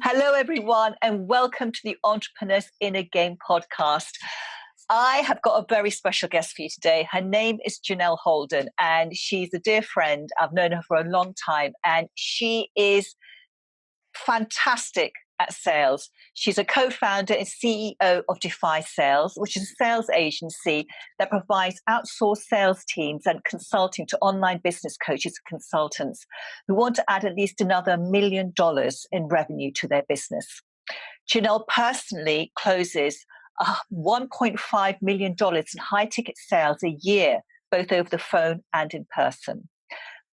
Hello, everyone, and welcome to the Entrepreneurs in a Game podcast. I have got a very special guest for you today. Her name is Janelle Holden, and she's a dear friend. I've known her for a long time, and she is fantastic at sales. She's a co-founder and CEO of Defy Sales, which is a sales agency that provides outsourced sales teams and consulting to online business coaches and consultants who want to add at least another $1 million in revenue to their business. Janelle personally closes $1.5 million in high-ticket sales a year, both over the phone and in person.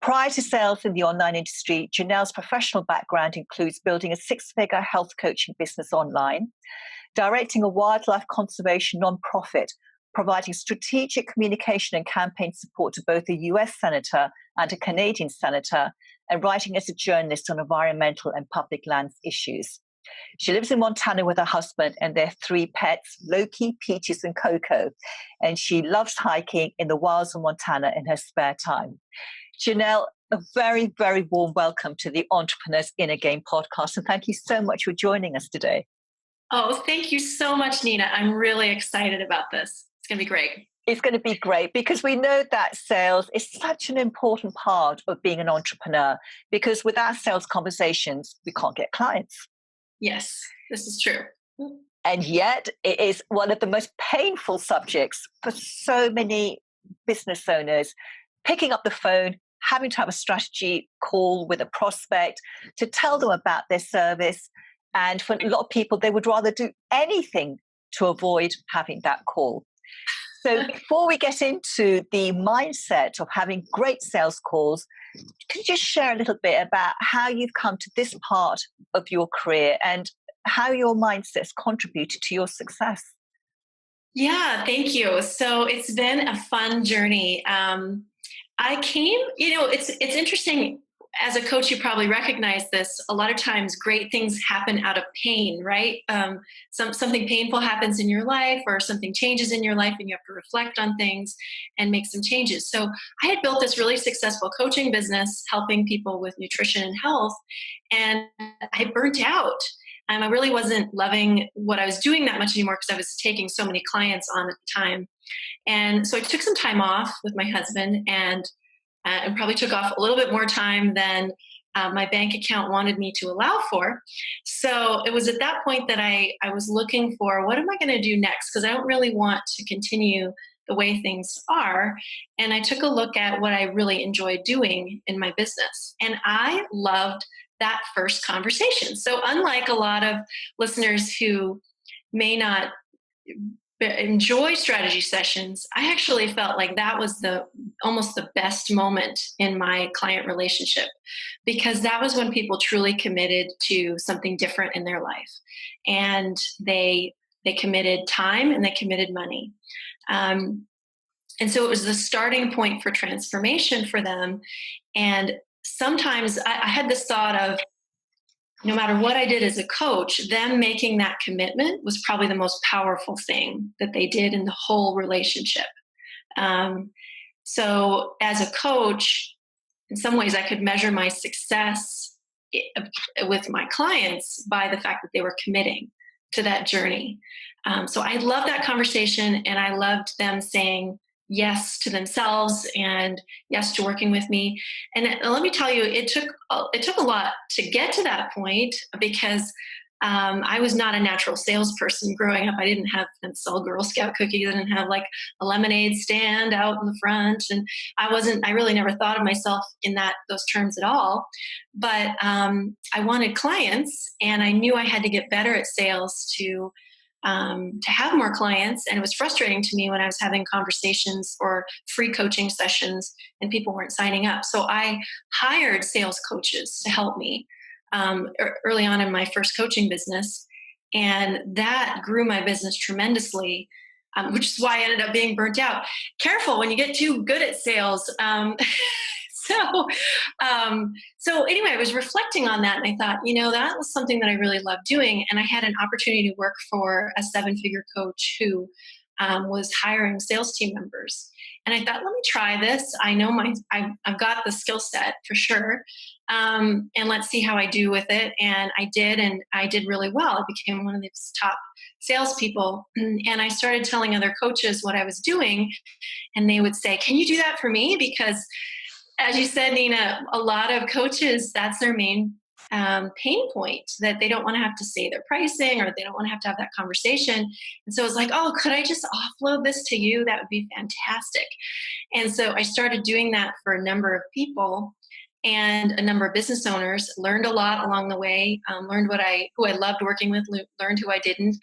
Prior to sales in the online industry, Janelle's professional background includes building a six-figure health coaching business online, directing a wildlife conservation nonprofit, providing strategic communication and campaign support to both a US senator and a Canadian senator, and writing as a journalist on environmental and public lands issues. She lives in Montana with her husband and their three pets, Loki, Peaches, and Coco, and she loves hiking in the wilds of Montana in her spare time. Janelle, a very, very warm welcome to the Entrepreneurs in a Game podcast, and thank you so much for joining us today. Oh, thank you so much, Nina. I'm really excited about this. It's going to be great. It's going to be great because we know that sales is such an important part of being an entrepreneur, because without sales conversations, we can't get clients. Yes, this is true. And yet it is one of the most painful subjects for so many business owners, picking up the phone, having to have a strategy call with a prospect to tell them about their service. And for a lot of people, they would rather do anything to avoid having that call. So before we get into the mindset of having great sales calls, could you just share a little bit about how you've come to this part of your career and how your mindset's contributed to your success? Yeah, thank you. So it's been a fun journey. I came, it's interesting. As a coach, you probably recognize this. A lot of times great things happen out of pain, right? Something painful happens in your life or something changes in your life and you have to reflect on things and make some changes. So I had built this really successful coaching business helping people with nutrition and health, and I burnt out. I really wasn't loving what I was doing that much anymore because I was taking so many clients on at the time. And so I took some time off with my husband and probably took off a little bit more time than my bank account wanted me to allow for. So it was at that point that I was looking for, what am I going to do next? Because I don't really want to continue the way things are. And I took a look at what I really enjoyed doing in my business. And I loved that first conversation. So unlike a lot of listeners who may not enjoy strategy sessions, I actually felt like that was almost the best moment in my client relationship, because that was when people truly committed to something different in their life, and they committed time and they committed money. And so it was the starting point for transformation for them. And sometimes I had this thought of, no matter what I did as a coach, them making that commitment was probably the most powerful thing that they did in the whole relationship. So as a coach, in some ways I could measure my success with my clients by the fact that they were committing to that journey. So I loved that conversation, and I loved them saying yes to themselves and yes to working with me. And let me tell you, it took a lot to get to that point, because I was not a natural salesperson growing up. I didn't sell Girl Scout cookies. I didn't have like a lemonade stand out in the front. And I really never thought of myself in those terms at all. But I wanted clients, and I knew I had to get better at sales to have more clients. And it was frustrating to me when I was having conversations or free coaching sessions and people weren't signing up. So I hired sales coaches to help me early on in my first coaching business. And that grew my business tremendously, which is why I ended up being burnt out. Careful when you get too good at sales. So anyway, I was reflecting on that, and I thought, that was something that I really loved doing. And I had an opportunity to work for a 7-figure coach who was hiring sales team members. And I thought, let me try this. I know I've got the skill set for sure. And let's see how I do with it. And I did really well. I became one of the top salespeople. And I started telling other coaches what I was doing. And they would say, can you do that for me? Because as you said, Nina, a lot of coaches, that's their main pain point, that they don't want to have to say their pricing, or they don't want to have that conversation. And so it's like, oh, could I just offload this to you? That would be fantastic. And so I started doing that for a number of people, and a number of business owners. Learned a lot along the way, learned who I loved working with, learned who I didn't.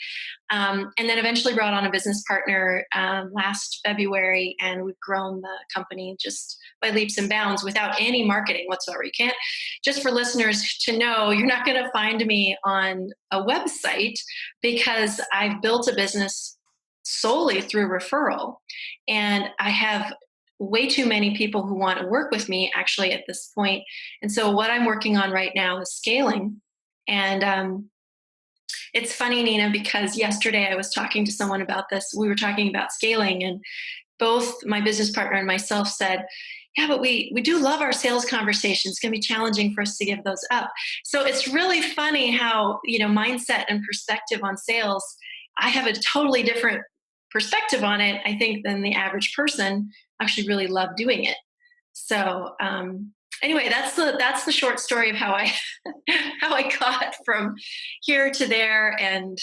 And then eventually brought on a business partner last February, and we've grown the company just by leaps and bounds without any marketing whatsoever. You can't, just for listeners to know, you're not going to find me on a website, because I've built a business solely through referral. And I have way too many people who want to work with me actually at this point. And so what I'm working on right now is scaling. And it's funny, Nina, because yesterday I was talking to someone about this. We were talking about scaling, and both my business partner and myself said, yeah, but we do love our sales conversations. It's going to be challenging for us to give those up. So it's really funny how, mindset and perspective on sales, I have a totally different perspective on it, I think, than the average person. Actually really love doing it. So anyway, that's the short story of how I how I got from here to there, and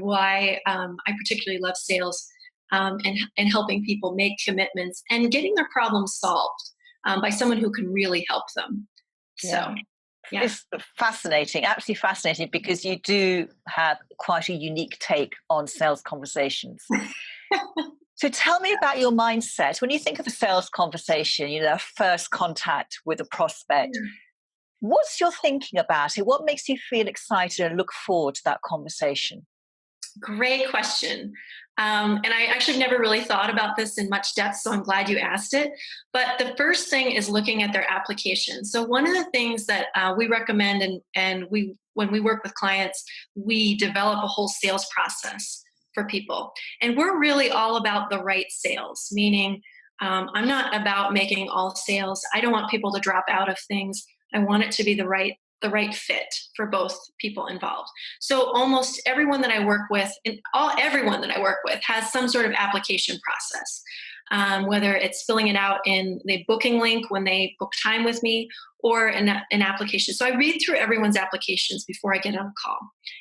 why I particularly love sales, and helping people make commitments and getting their problems solved by someone who can really help them. So yeah. It's fascinating, absolutely fascinating, because you do have quite a unique take on sales conversations. So tell me about your mindset. When you think of a sales conversation, a first contact with a prospect, what's your thinking about it? What makes you feel excited and look forward to that conversation? Great question. And I actually never really thought about this in much depth, so I'm glad you asked it. But the first thing is looking at their application. So one of the things that we recommend, and when we work with clients, we develop a whole sales process for people. And we're really all about the right sales, meaning I'm not about making all sales. I don't want people to drop out of things. I want it to be the right fit for both people involved. So almost everyone that I work with, everyone that I work with has some sort of application process. Whether it's filling it out in the booking link when they book time with me, or an application. So I read through everyone's applications before I get on a call,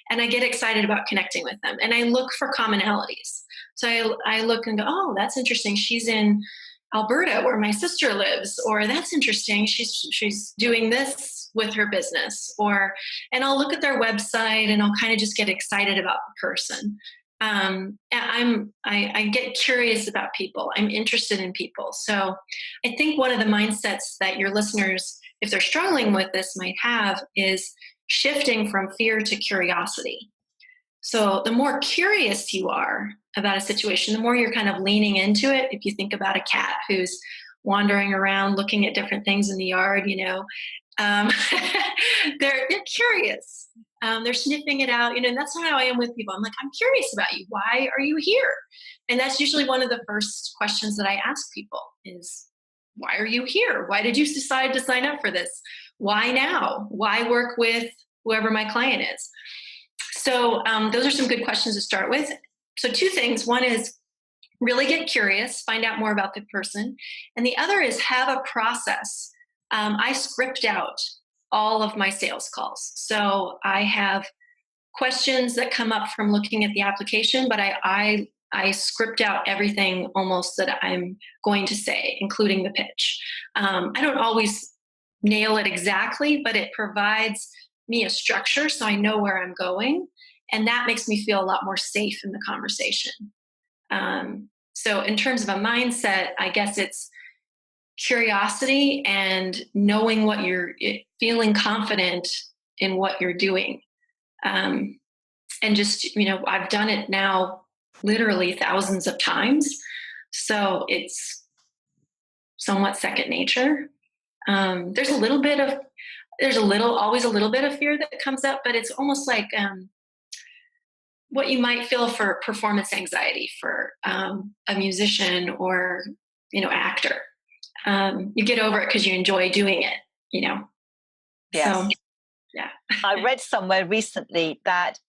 and I get excited about connecting with them. And I look for commonalities. So I look and go, oh, that's interesting. She's in Alberta, where my sister lives, or that's interesting. She's doing this with her business, and I'll look at their website, and I'll kind of just get excited about the person. I get curious about people. I'm interested in people. So I think one of the mindsets that your listeners, if they're struggling with this, might have is shifting from fear to curiosity. So the more curious you are about a situation, the more you're kind of leaning into it. If you think about a cat who's wandering around looking at different things in the yard, they're curious. They're sniffing it out, and that's how I am with people. I'm like, I'm curious about you. Why are you here? And that's usually one of the first questions that I ask people is, why are you here? Why did you decide to sign up for this? Why now? Why work with whoever my client is? So those are some good questions to start with. So two things. One is really get curious, find out more about the person. And the other is have a process. I script out all of my sales calls. So I have questions that come up from looking at the application, but I script out everything almost that I'm going to say, including the pitch. I don't always nail it exactly, but it provides me a structure so I know where I'm going. And that makes me feel a lot more safe in the conversation. So in terms of a mindset, I guess it's curiosity and knowing what feeling confident in what you're doing. And just, I've done it now literally thousands of times. So it's somewhat second nature. There's always a little bit of fear that comes up, but it's almost like, what you might feel for performance anxiety for a musician or, actor. You get over it because you enjoy doing it, Yes. So, yeah. I read somewhere recently that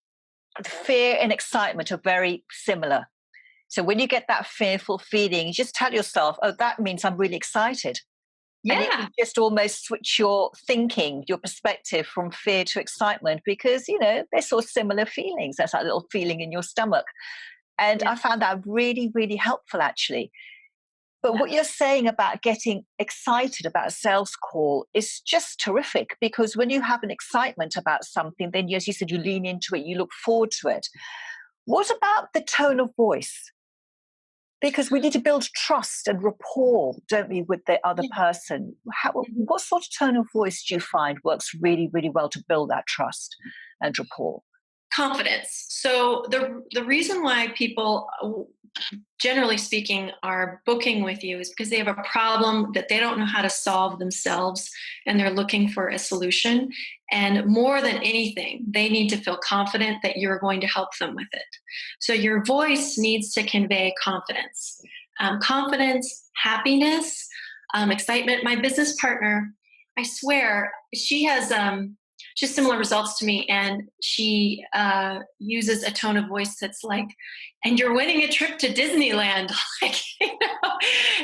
fear and excitement are very similar. So when you get that fearful feeling, you just tell yourself, oh, that means I'm really excited. And you Yeah. can just almost switch your thinking, your perspective from fear to excitement because, they're sort of similar feelings. That's that little feeling in your stomach. And Yeah. I found that really, really helpful, actually. But Yeah. what you're saying about getting excited about a sales call is just terrific because when you have an excitement about something, then, as you said, you lean into it, you look forward to it. What about the tone of voice? Because we need to build trust and rapport, don't we, with the other Yeah. person? Mhm. What sort of tone of voice do you find works really, really well to build that trust and rapport? Confidence. So the reason why people, generally speaking, are booking with you is because they have a problem that they don't know how to solve themselves, and they're looking for a solution. And more than anything, they need to feel confident that you're going to help them with it. So your voice needs to convey confidence, happiness, excitement. My business partner, I swear, she has just similar results to me, and she uses a tone of voice that's like, and you're winning a trip to Disneyland. Like,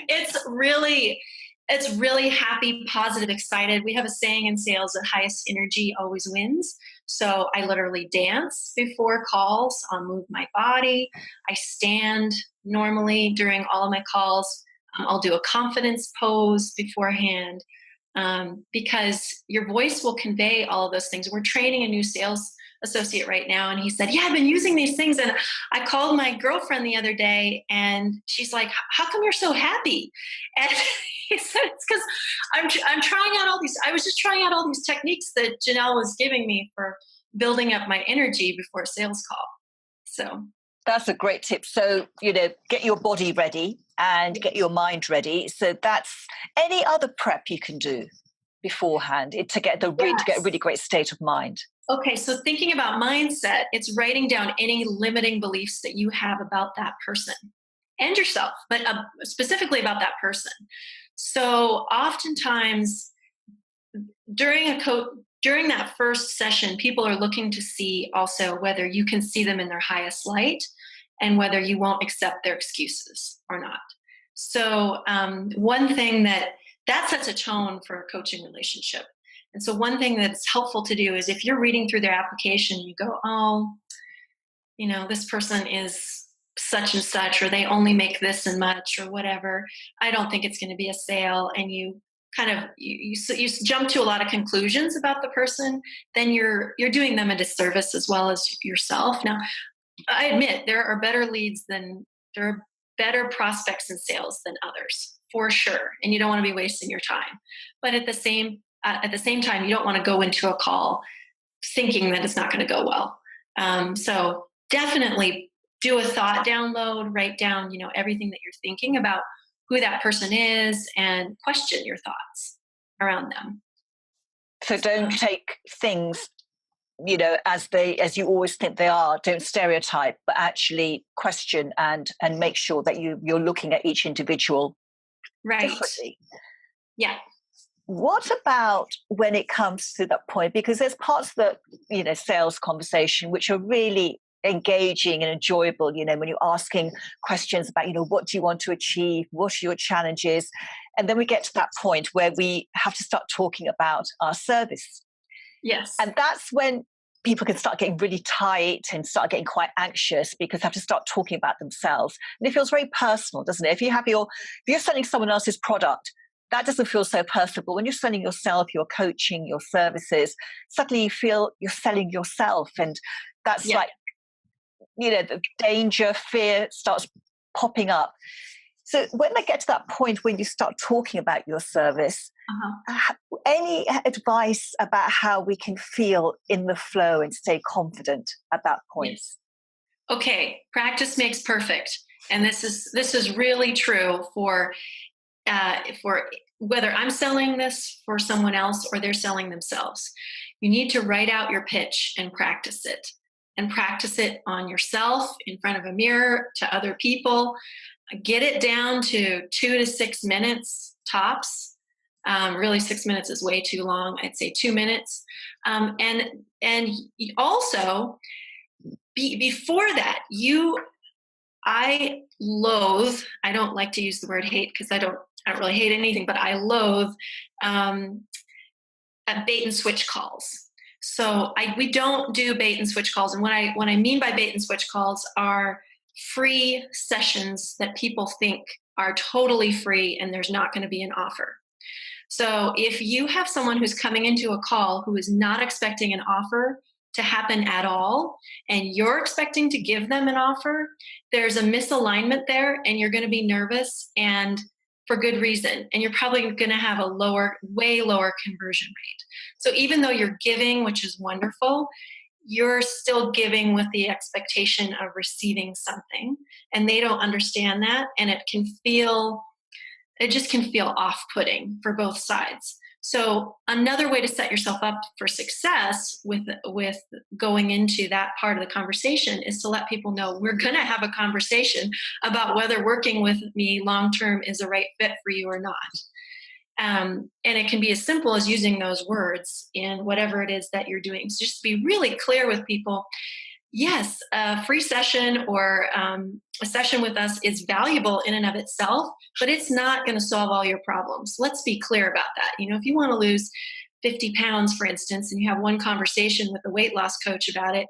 it's really happy, positive, excited. We have a saying in sales that highest energy always wins. So I literally dance before calls. I'll move my body. I stand normally during all of my calls. I'll do a confidence pose beforehand, because your voice will convey all of those things. We're training a new sales associate right now, and he said, yeah, I've been using these things. And I called my girlfriend the other day, and she's like, how come you're so happy? And he said, it's because I'm trying out all these, I was just trying out all these techniques that Janelle was giving me for building up my energy before a sales call. So That's a great tip. So, get your body ready and get your mind ready. So that's any other prep you can do beforehand to get to get a yes. really great state of mind. Okay, so thinking about mindset, it's writing down any limiting beliefs that you have about that person and yourself, but specifically about that person. So oftentimes during during that first session, people are looking to see also whether you can see them in their highest light and whether you won't accept their excuses or not. So one thing that sets a tone for a coaching relationship. And so one thing that's helpful to do is if you're reading through their application, you go, oh, this person is such and such, or they only make this and much, or whatever. I don't think it's going to be a sale. And you kind of you jump to a lot of conclusions about the person, then you're doing them a disservice as well as yourself. Now, I admit there are there are better prospects in sales than others, for sure, and you don't want to be wasting your time. But at the same time, you don't want to go into a call thinking that it's not going to go well. So definitely do a thought download, write down, everything that you're thinking about who that person is, and question your thoughts around them. So don't take things, as you always think they are. Don't stereotype, but actually question and make sure that you're looking at each individual Right. differently. Yeah. What about when it comes to that point? Because there's parts of the sales conversation which are really engaging and enjoyable. When you're asking questions about what do you want to achieve, what are your challenges, and then we get to that point where we have to start talking about our service. Yes. And that's when people can start getting really tight and start getting quite anxious because they have to start talking about themselves. And it feels very personal, doesn't it? If you're selling someone else's product, that doesn't feel so personal. But when you're selling yourself, your coaching, your services, suddenly you feel you're selling yourself. And that's like, the danger, fear starts popping up. So when they get to that point when you start talking about your service, any advice about how we can feel in the flow and stay confident at that point? Yes. Okay, practice makes perfect, and this is really true for whether I'm selling this for someone else or they're selling themselves. You need to write out your pitch and practice it. and practice it on yourself, in front of a mirror, to other people. Get it down to 2 to 6 minutes tops. Really, 6 minutes is way too long. I'd say 2 minutes. And also, before that, I loathe. I don't like to use the word hate because I don't really hate anything, but I loathe bait and switch calls. So we don't do bait and switch calls. And what I mean by bait and switch calls are free sessions that people think are totally free and there's not going to be an offer. So if you have someone who's coming into a call who is not expecting an offer to happen at all, and you're expecting to give them an offer, there's a misalignment there, and you're going to be nervous, and for good reason. And you're probably going to have a way lower conversion rate. So even though you're giving, which is wonderful, you're still giving with the expectation of receiving something, and they don't understand that, and it just can feel off-putting for both sides. So another way to set yourself up for success with going into that part of the conversation is to let people know we're going to have a conversation about whether working with me long-term is a right fit for you or not. And it can be as simple as using those words in whatever it is that you're doing. So just be really clear with people. Yes, a free session or a session with us is valuable in and of itself, but it's not going to solve all your problems. Let's be clear about that. If you want to lose 50 pounds, for instance, and you have one conversation with a weight loss coach about it,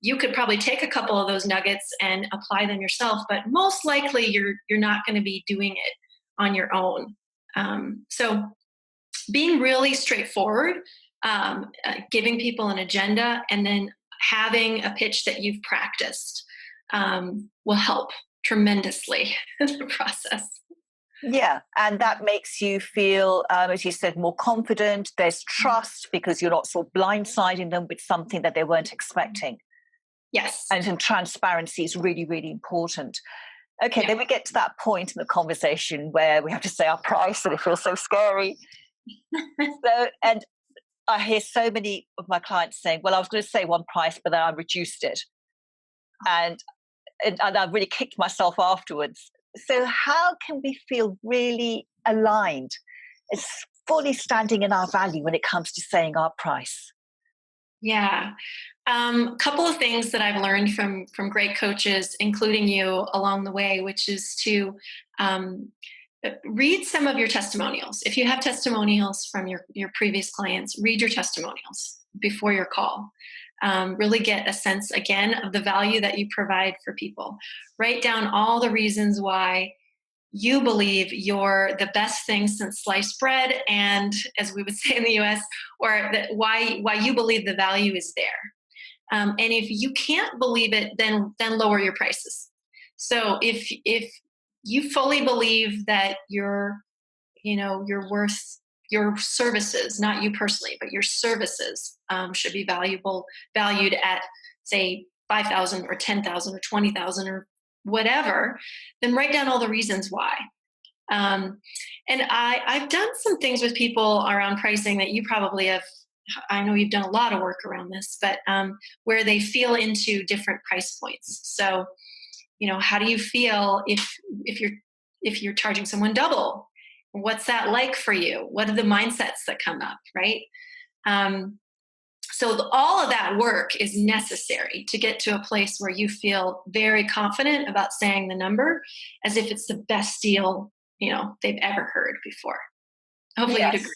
you could probably take a couple of those nuggets and apply them yourself, but most likely you're not going to be doing it on your own. So being really straightforward, giving people an agenda, and then having a pitch that you've practiced will help tremendously in the process. Yeah, and that makes you feel, as you said, more confident. There's trust because you're not sort of blindsiding them with something that they weren't expecting. Yes. And transparency is really, really important. Okay, Then we get to that point in the conversation where we have to say our price and it feels so scary. And I hear so many of my clients saying, well, I was going to say one price, but then I reduced it. And I really kicked myself afterwards. So how can we feel really aligned? It's fully standing in our value when it comes to saying our price. Yeah. A couple of things that I've learned from great coaches, including you along the way, which is to read some of your testimonials. If you have testimonials from your previous clients, read your testimonials before your call. Really get a sense, again, of the value that you provide for people. Write down all the reasons why you believe you're the best thing since sliced bread, and as we would say in the US, or why you believe the value is there. And if you can't believe it, then lower your prices. So if you fully believe that you're worth your services, not you personally, but your services should be valued at, say, 5,000 or 10,000 or 20,000 or whatever, then write down all the reasons why. And I've done some things with people around pricing that you probably have. I know you've done a lot of work around this, but where they feel into different price points. So, how do you feel if you're charging someone double? What's that like for you? What are the mindsets that come up, right? So all of that work is necessary to get to a place where you feel very confident about saying the number as if it's the best deal, they've ever heard before. Hopefully you'd agree.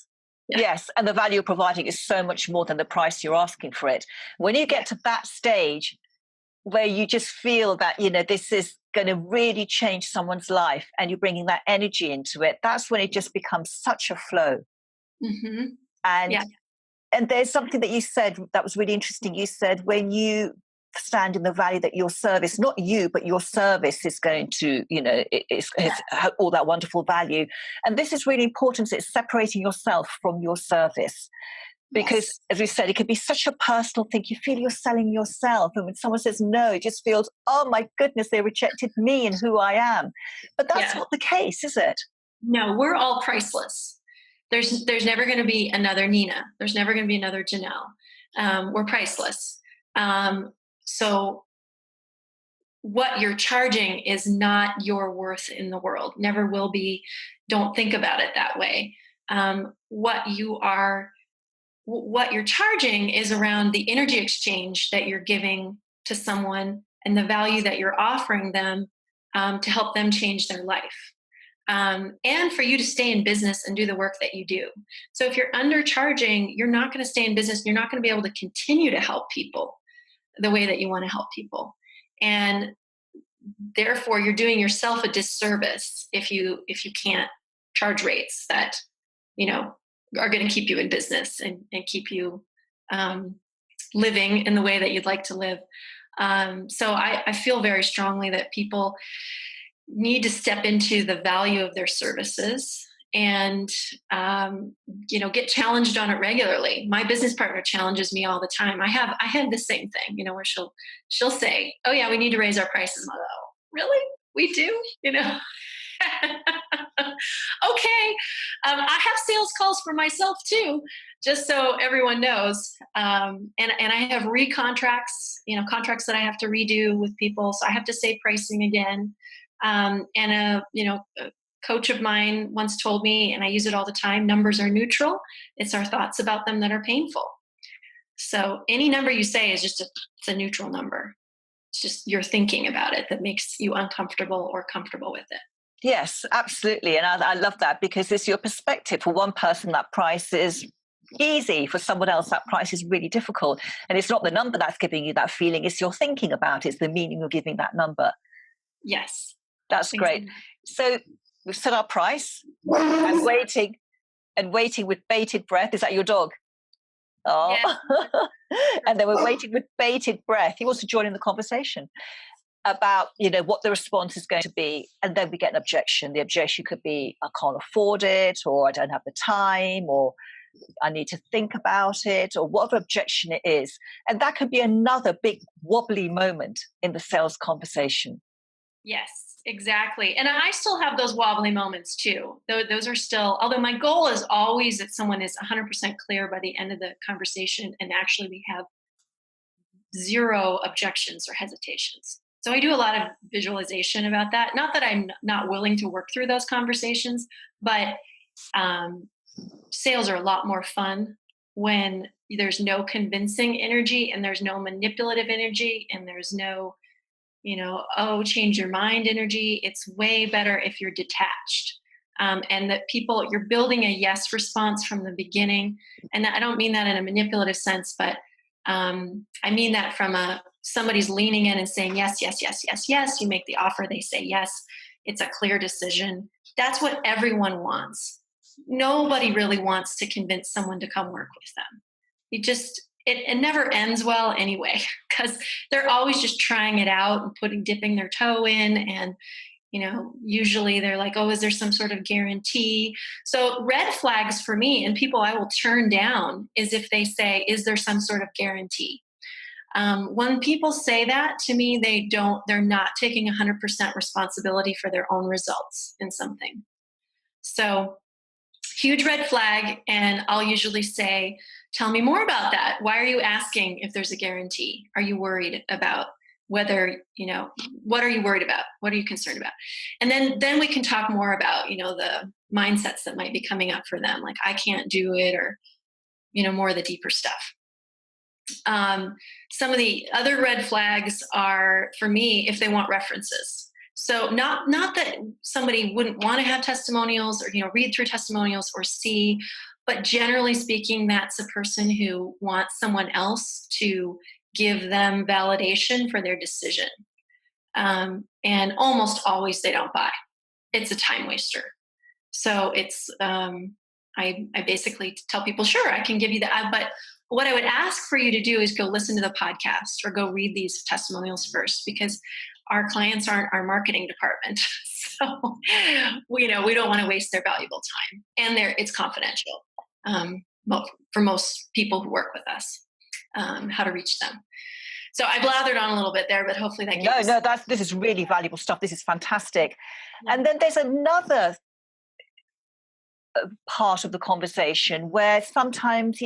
Yeah. Yes, and the value you're providing is so much more than the price you're asking for it. When you get to that stage where you just feel that, this is going to really change someone's life and you're bringing that energy into it, that's when it just becomes such a flow. Mm-hmm. And there's something that you said that was really interesting. You said when you stand in the value that your service, not you, but your service is going to, it's all that wonderful value. And this is really important. It's separating yourself from your service. Because, as we said, it could be such a personal thing. You feel you're selling yourself. And when someone says no, it just feels, oh, my goodness, they rejected me and who I am. But that's not the case, is it? No, we're all priceless. There's never going to be another Nina. There's never going to be another Janelle. We're priceless. So what you're charging is not your worth in the world, never will be. Don't think about it that way. What you're charging is around the energy exchange that you're giving to someone and the value that you're offering them, to help them change their life, and for you to stay in business and do the work that you do. So if you're undercharging, you're not going to stay in business. You're not going to be able to continue to help people the way that you want to help people. And therefore you're doing yourself a disservice if you can't charge rates that, you know, are going to keep you in business and keep you, living in the way that you'd like to live. So I feel very strongly that people need to step into the value of their services and, get challenged on it regularly. My business partner challenges me all the time. I had the same thing, where she'll say, oh yeah, we need to raise our prices. I'm like, oh, really? We do? Okay. I have sales calls for myself too, just so everyone knows. And I have recontracts, contracts that I have to redo with people. So I have to say pricing again. A coach of mine once told me, and I use it all the time, numbers are neutral. It's our thoughts about them that are painful. So any number you say is just it's a neutral number. It's just your thinking about it that makes you uncomfortable or comfortable with it. Yes, absolutely. And I love that, because it's your perspective. For one person, that price is easy. For someone else, that price is really difficult. And it's not the number that's giving you that feeling. It's your thinking about it. It's the meaning of giving that number. Yes. That's great. So we've set our price and waiting with bated breath. Is that your dog? Oh, yes. And then we're waiting with bated breath. He wants to join in the conversation about, what the response is going to be. And then we get an objection. The objection could be, I can't afford it, or I don't have the time, or I need to think about it, or whatever objection it is. And that could be another big wobbly moment in the sales conversation. Yes, exactly. And I still have those wobbly moments too. Those are still, although my goal is always that someone is 100% clear by the end of the conversation, and actually we have zero objections or hesitations. So I do a lot of visualization about that. Not that I'm not willing to work through those conversations, but sales are a lot more fun when there's no convincing energy and there's no manipulative energy and there's no, change your mind energy. It's way better if you're detached. And that you're building a yes response from the beginning. And I don't mean that in a manipulative sense, but I mean that from somebody's leaning in and saying, yes, yes, yes, yes, yes. You make the offer, they say yes. It's a clear decision. That's what everyone wants. Nobody really wants to convince someone to come work with them. It never ends well anyway, because they're always just trying it out and dipping their toe in. And, usually they're like, oh, is there some sort of guarantee? So red flags for me and people I will turn down is if they say, is there some sort of guarantee? When people say that to me, they're not taking 100% responsibility for their own results in something. So huge red flag. And I'll usually say, tell me more about that. Why are you asking if there's a guarantee? Are you worried about whether, what are you worried about? What are you concerned about? And then we can talk more about, the mindsets that might be coming up for them. Like, I can't do it, or, more of the deeper stuff. Some of the other red flags are, for me, if they want references. So not that somebody wouldn't want to have testimonials or, read through testimonials or see, but generally speaking, that's a person who wants someone else to give them validation for their decision. And almost always they don't buy. It's a time waster. So it's, I basically tell people, sure, I can give you that. But what I would ask for you to do is go listen to the podcast or go read these testimonials first, because our clients aren't our marketing department. So, we don't want to waste their valuable time, and it's confidential for most people who work with us, how to reach them. So I blathered on a little bit there, but hopefully that gives this is really valuable stuff. This is fantastic. Yeah. And then there's another part of the conversation where sometimes,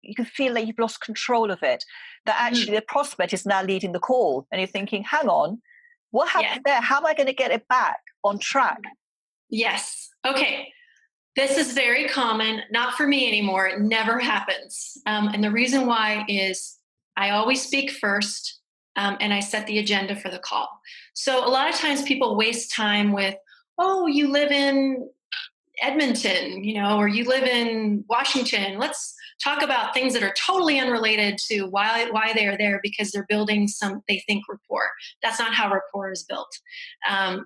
you can feel that you've lost control of it, that actually the prospect is now leading the call, and you're thinking, hang on, what happened there? How am I going to get it back on track? Yes. Okay. This is very common, not for me anymore. It never happens. And the reason why is I always speak first, and I set the agenda for the call. So a lot of times people waste time with, oh, you live in Edmonton, or you live in Washington. Let's talk about things that are totally unrelated to why they are there, because they're building some, they think, rapport. That's not how rapport is built.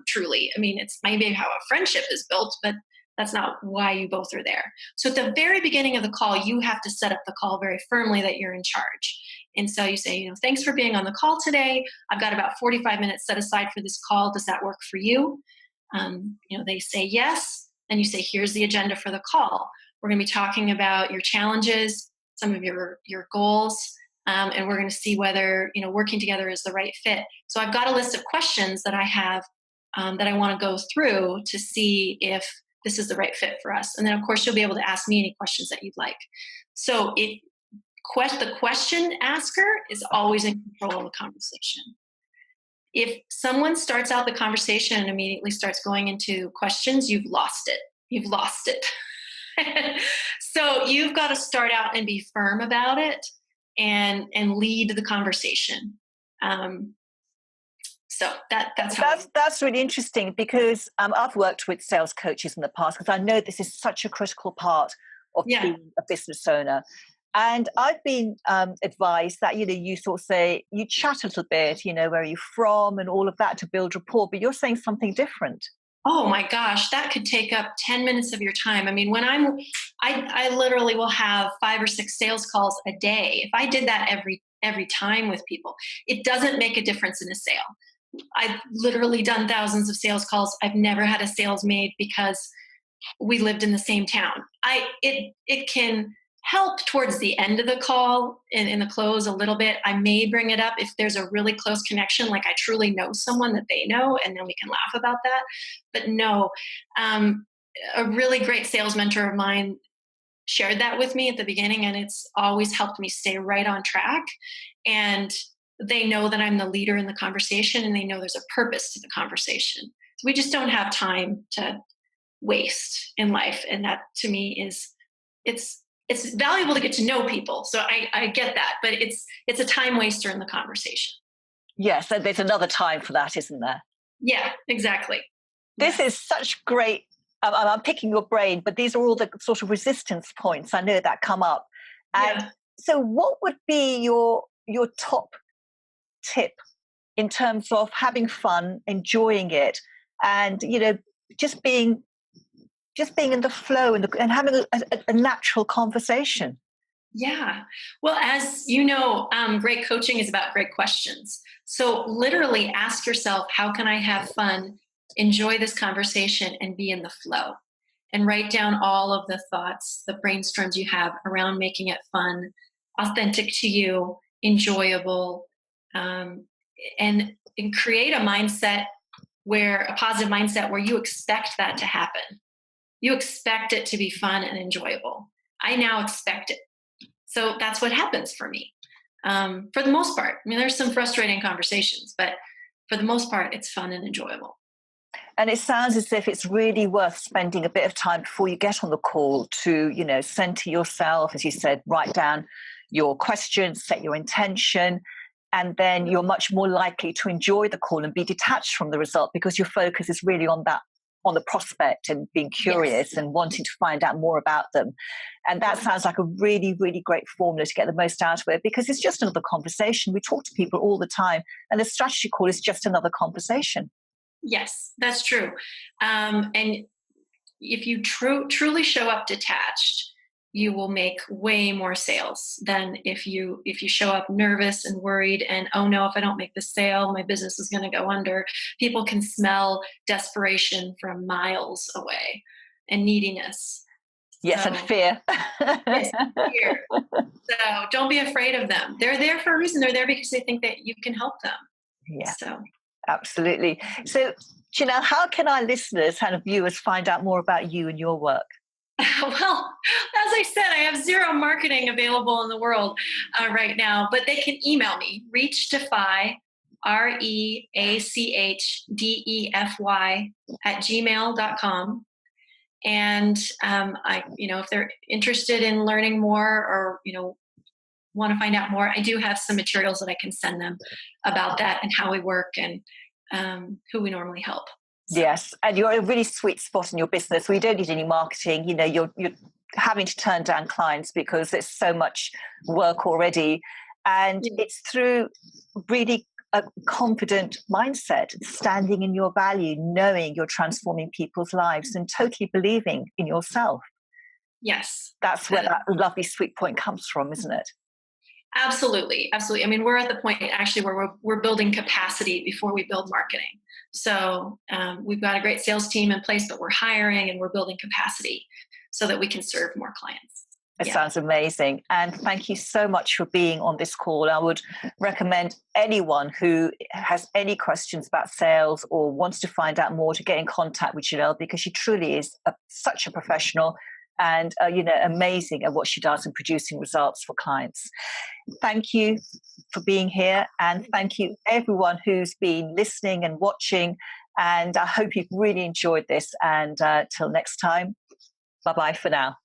Truly, I mean, it's maybe how a friendship is built, but that's not why you both are there. So at the very beginning of the call, you have to set up the call very firmly that you're in charge. And so you say, thanks for being on the call today. I've got about 45 minutes set aside for this call. Does that work for you? They say yes. And you say, here's the agenda for the call. We're going to be talking about your challenges, some of your goals, and we're going to see whether working together is the right fit. So I've got a list of questions that I have that I want to go through to see if this is the right fit for us. And then, of course, you'll be able to ask me any questions that you'd like. So the question asker is always in control of the conversation. If someone starts out the conversation and immediately starts going into questions, you've lost it. You've lost it. So you've got to start out and be firm about it and lead the conversation. So that's really interesting, because I've worked with sales coaches in the past, because I know this is such a critical part of being a business owner. And I've been advised that, you sort of say, you chat a little bit, where are you from and all of that to build rapport, but you're saying something different. Oh my gosh, that could take up 10 minutes of your time. I mean, when I literally will have 5 or 6 sales calls a day. If I did that every time with people, it doesn't make a difference in a sale. I've literally done thousands of sales calls. I've never had a sales made because we lived in the same town. It can help towards the end of the call in the close a little bit. I may bring it up if there's a really close connection, like I truly know someone that they know, and then we can laugh about that. But no, a really great sales mentor of mine shared that with me at the beginning, and it's always helped me stay right on track. And they know that I'm the leader in the conversation, and they know there's a purpose to the conversation. So we just don't have time to waste in life. And that, to me, it's valuable to get to know people. So I get that, but it's a time waster in the conversation. Yes, and there's another time for that, isn't there? Yeah, exactly. This is such great. I'm picking your brain, but these are all the sort of resistance points I know that come up. And so what would be your top tip in terms of having fun, enjoying it, and, just being in the flow and having a natural conversation? Yeah. Well, as you know, great coaching is about great questions. So literally ask yourself, how can I have fun, enjoy this conversation, and be in the flow? And write down all of the thoughts, the brainstorms you have around making it fun, authentic to you, enjoyable, and create a positive mindset where you expect that to happen. You expect it to be fun and enjoyable. I now expect it. So that's what happens for me. For the most part. I mean, there's some frustrating conversations, but for the most part, it's fun and enjoyable. And it sounds as if it's really worth spending a bit of time before you get on the call to, center yourself, as you said, write down your questions, set your intention, and then you're much more likely to enjoy the call and be detached from the result, because your focus is really on the prospect and being curious and wanting to find out more about them. And that sounds like a really, really great formula to get the most out of it, because it's just another conversation. We talk to people all the time, and the strategy call is just another conversation. Yes, that's true. And if you truly show up detached, you will make way more sales than if you show up nervous and worried and, oh no, if I don't make this sale, my business is going to go under. People can smell desperation from miles away and neediness. Yes, and fear. Yes, fear. So don't be afraid of them. They're there for a reason. They're there because they think that you can help them. Yeah. So absolutely. So, Janelle, how can our listeners and viewers find out more about you and your work? Well, as I said, I have zero marketing available in the world right now, but they can email me, reachdefy, REACHDEFY @gmail.com. And if they're interested in learning more or, want to find out more, I do have some materials that I can send them about that and how we work and who we normally help. So. Yes, and you're at a really sweet spot in your business. We don't need any marketing. You're having to turn down clients because there's so much work already, and it's through really a confident mindset, standing in your value, knowing you're transforming people's lives, and totally believing in yourself. Yes, that's where that lovely sweet point comes from, isn't it? Absolutely. Absolutely. I mean, we're at the point actually where we're building capacity before we build marketing. So we've got a great sales team in place, but we're hiring and we're building capacity so that we can serve more clients. It sounds amazing. And thank you so much for being on this call. I would recommend anyone who has any questions about sales or wants to find out more to get in contact with Janelle, because she truly is such a professional and amazing at what she does in producing results for clients. Thank you for being here, and thank you everyone who's been listening and watching, and I hope you've really enjoyed this, and till next time, bye bye for now.